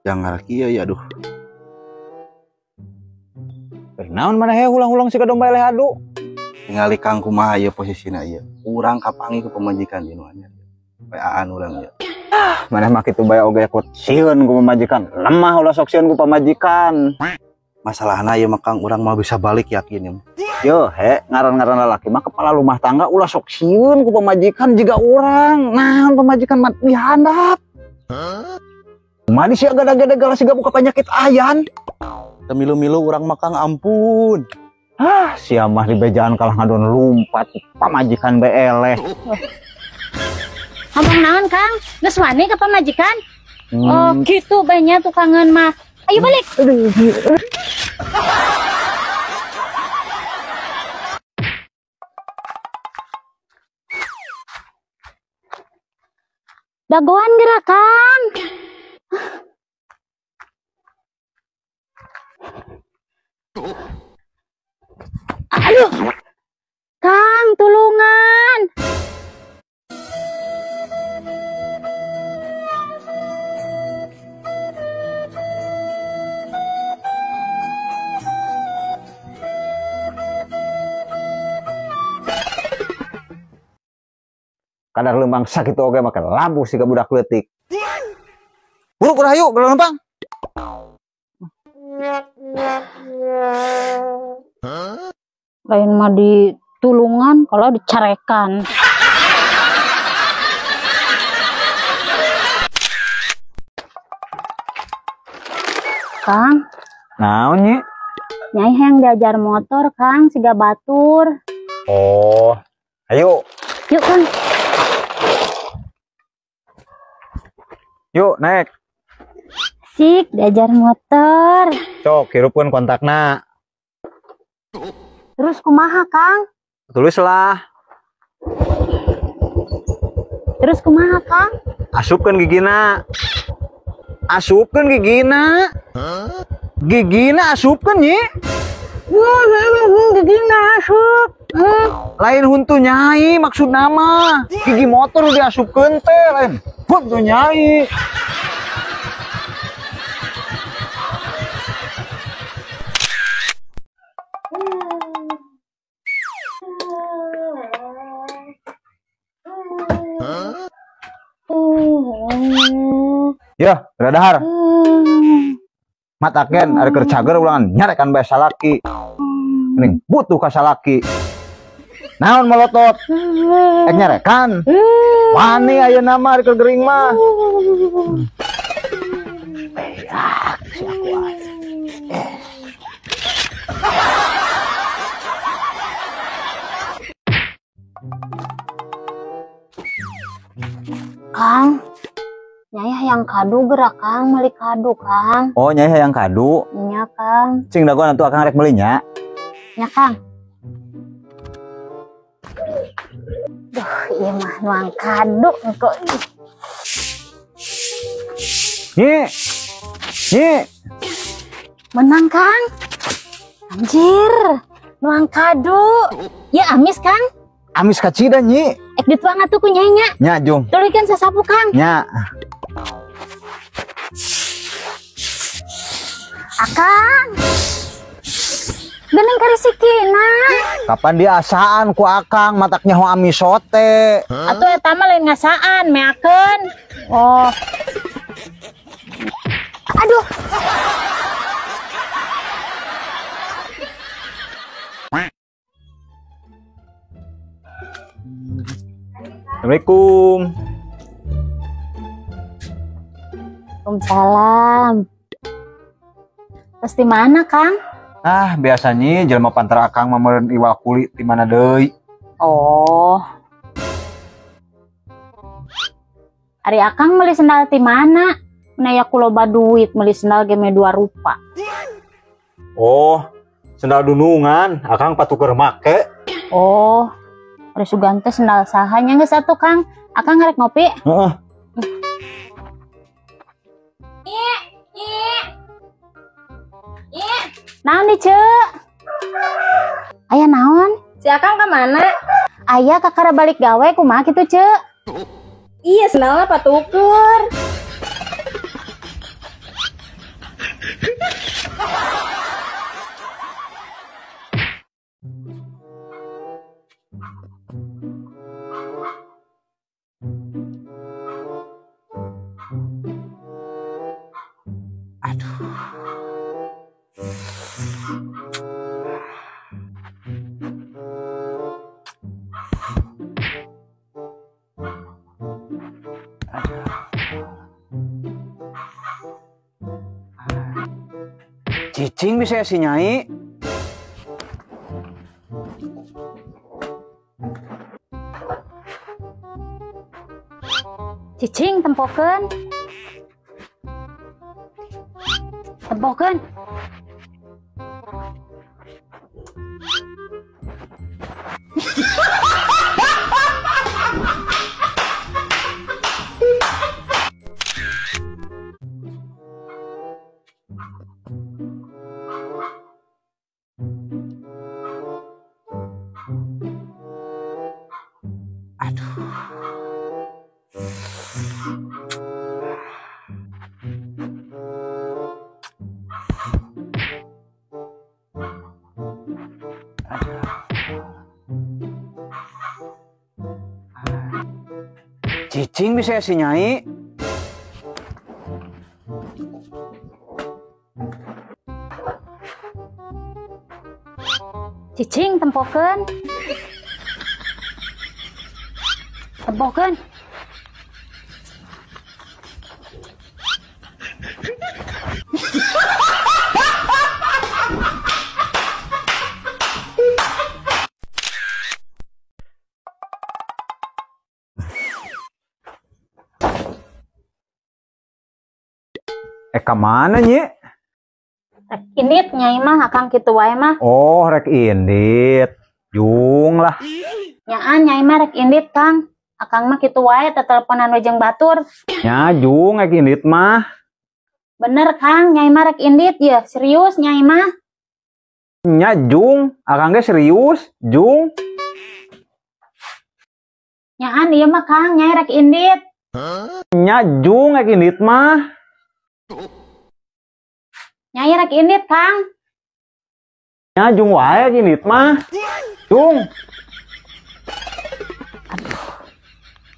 Jangan kieu ya aduh. Naon mana ulang-ulang si domba eleh adu. Tingali Kang kumaha ieu posisina ieu. Urang kapangi ke pemajikan ieu nya. Aan urang ieu. Maneh mah kitu bae oge ku sieun ku pamajikan. Lemah ulah sok sieun ku pamajikan. Masalahna ieu mah Kang urang mah bisa balik yakin ya. Yo ngaran-ngaran lalaki mah kepala rumah tangga ulah sok sieun ku pamajikan jiga urang. Naon pamajikan mah dihandap. Madi sia gada-gada galah siga buka penyakit ayan. Milu-milu urang mah Kang ampun. Sia mah di bejaan kalah ngadon lumpat pamajikan bae eleh. Ngomong naon Kang? Geus wani ka pamajikan? Oh gitu banyak tukangan mah. Ayo balik. Dagoan gerak Kang. Aduh, Kang, tulungan. Kadar lembang sakit oge makan lampu si budak leutik. Buru hayu kadar lembang. Lain mah ditulungan kalau dicarekan. Kang, Naon nyi? Nyai yang diajar motor Kang, siga batur. Oh, ayo. Yuk Kang. Yuk naik. Sik diajar motor. Cok hirupkeun kontakna. Terus kumaha Kang? Tulislah. Terus kumaha Kang? Asupkeun gigina. Asupkeun gigina. Gigina asupkeun nyi. Gigina asup. Lain huntu nyai maksud nama. Gigi motor diasupkeun teh lain huntu nyai. Ya, radahar. Mataken ada kercager ulangan nyarekan bae salaki. Mending butuh ka salaki. Naon melotot? Nyarekan. Wani aya nama ada kergering mah. Si aku Kang, Nyai hayang kadu gerak Kang, meuli kadu Kang. Oh, nyai hayang kadu. Nya Kang. Cing dagoan atuh akang rek meuli nya. Nya Kang. Duh, ieu mah nuang kadu engko. Nyi. Nyi. Menang Kang. Anjir, nuang kadu. Ya amis Kang. Amis kacida nyi. Ek dituang atuh ku Nyai nya. Nya jung. Tulikeun sasapu Kang. Nya. Akang. Geneng karisikina. Kapan diasaan ku akang mataknya ho amisote. Atuh eta mah lain ngasaan, meakeun. Oh. Aduh. Assalamualaikum. Waalaikumsalam. Terus di mana, Kang? Biasanya jelema pantar akang mah meureun iwal kulit di mana deui. Oh. Ari akang meuli sendal di mana? Naya ku loba duit meuli sendal game 2 rupa. Oh, sendal dunungan, akang patuker make. Oh. Ari sugan teh sendal saha nya geus atuh, Kang? Akang ngarek ngopi? Heeh. Naon nih, Cek? Aya naon? Si Akang ke mana? Aya kakara balik gawe kumaha kitu, Cek? Iya, sendalnya patukur. Cicing bisa ya si Nyai. Cicing tempokeun. Tempokeun. Cicing bisa ya si Nyai. Cicing tempokeun. Tempokeun. Kemana Nyi? Rek indit Nyai mah akang kitu wae mah. Oh, rek indit. Jung lah. Nyaan Nyai mah rek indit Kang. Akang mah kitu wae teteleponan we jeung batur. Nya Jung rek indit mah. Bener Kang, Nyai mah rek indit ya. Serius Nyai mah. Nya Jung, akang ge serius, Jung. Nyaan ieu mah Kang, Nyai rek indit. Nya Jung rek indit mah. Nyai rek indit Kang. Nya Jung wae rek indit mah. Jung.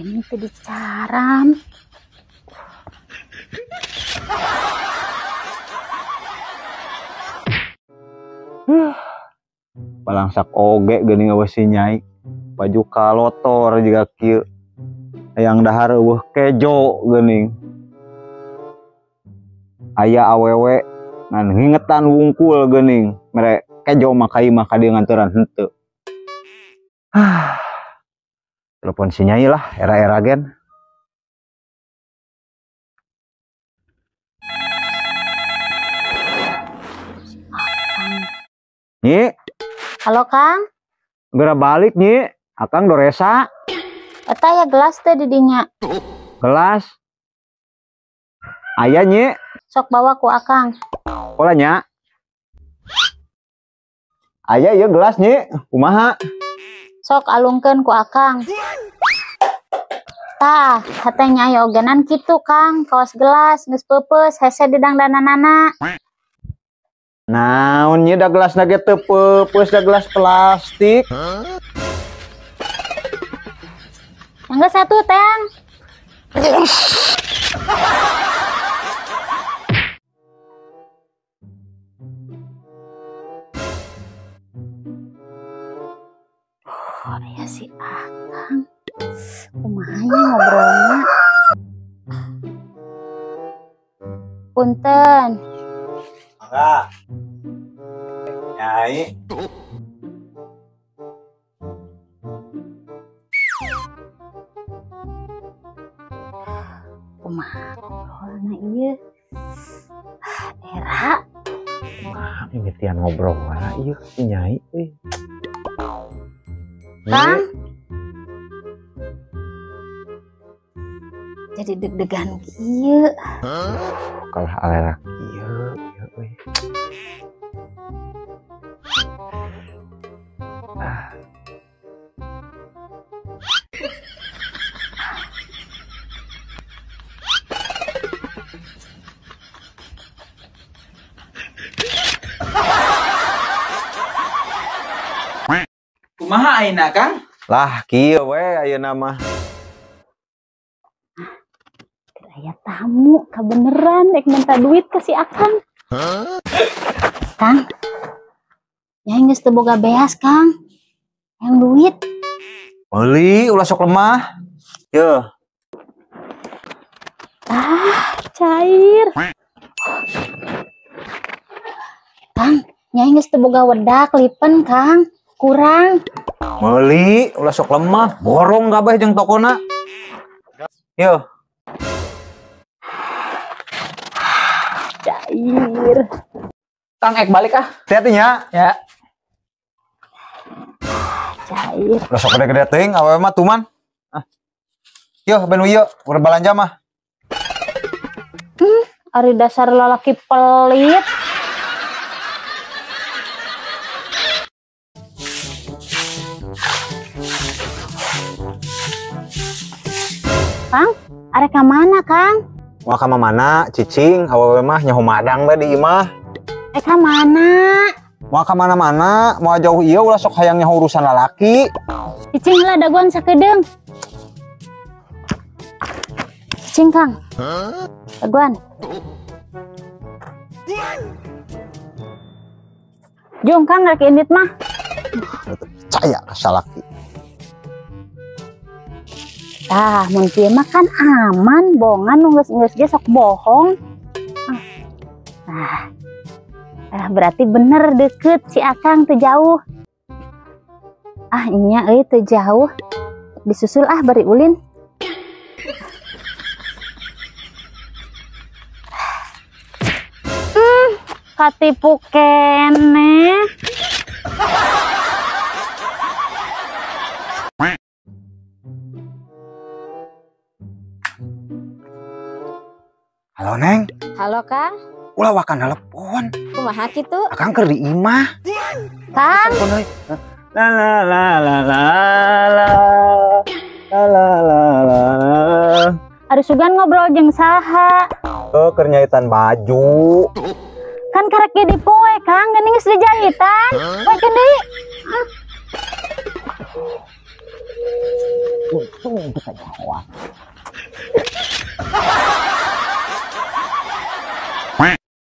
Ini tuh dicaram. Balangsak oge geuning eueuh si Nyai. Baju kalotor jiga kieu. Hayang dahar eueuh kejo geuning. Aya awewe ngan hingetan wungkul geuning. Mere kejo makai maka dia nganturan henteu. Telepon si Nyai lah, era-era gen. Nyi, Halo Kang, geura balik Nyi. Akang doresa. eta ya gelas teh di dinya. Gelas. Aya Nyi. Sok bawa ku Akang. Pola nya. Aya ieu gelas Nyi. Kumaha? Sok alungkeun ku Akang. Tah, hatenya aya ogenan kitu Kang, kaos gelas geus peupeus hese di dangdananana. Naon Nyi da gelasna ge teu peupeus da gelas plastik. Yang satu Teng. Oh, ya si Akang. Kumaha ngobrolnya? Punten. Enggak. Nyai. Kumaha ngobrolna ieu? Era. Kumaha mimitian ngobrolna ieu si Nyai euy. Kang. Jadi deg-degan kieu. Kalah alera kieu euy. Kumaha ayeuna Kang? Lah kieu we ayeuna mah. Aya tamu kebeneran dek minta duit ke si Akang. Kang, nyai geus teu boga beas Kang, yang duit. Meuli ulah sok lemah. Yeuh. Cair. Kang, nyai geus teu boga wedak lipen Kang, kurang. Meuli ulah sok lemah. Borong kabeh jeung tokona. Yeuh. Cair. Kang ek balik ah. Hati-hati nya. Ya. Cair. Ulah sok gede-gede teuing awewe mah tuman. Ah. Yeuh ben ieu urang balanja mah. Ari dasar lalaki pelit. Kang, arek ka mana Kang? Mau ka mana? Cicing awewe mah nyaho madang bae di imah. Ka mana? Mau ka mana-mana, mau jauh ieu ulah sok hayang nyaho urusan lalaki. Cicing lah daguan sakedeung. Cicing Kang. Daguan. Jung Kang rek indit mah. Percaya ka salaki. Tah, mun kieu mah kan aman, bongan nu geus ge sok bohong. Berarti bener deket si Akang teu jauh. Nya euy teu jauh. Disusul bari ulin. Katipu keneh. Halo Neng, Halo Kang, ulah wakan telepon. kumaha kitu? Akang keur di imah. Kang, La la la la la la la la la la. ari sugan ngobrol jeung saha? Keur nyaitan baju. Kan karek ge di poe Kang, geuning geus dijahitan. Poe deui. Untung bisa jawab.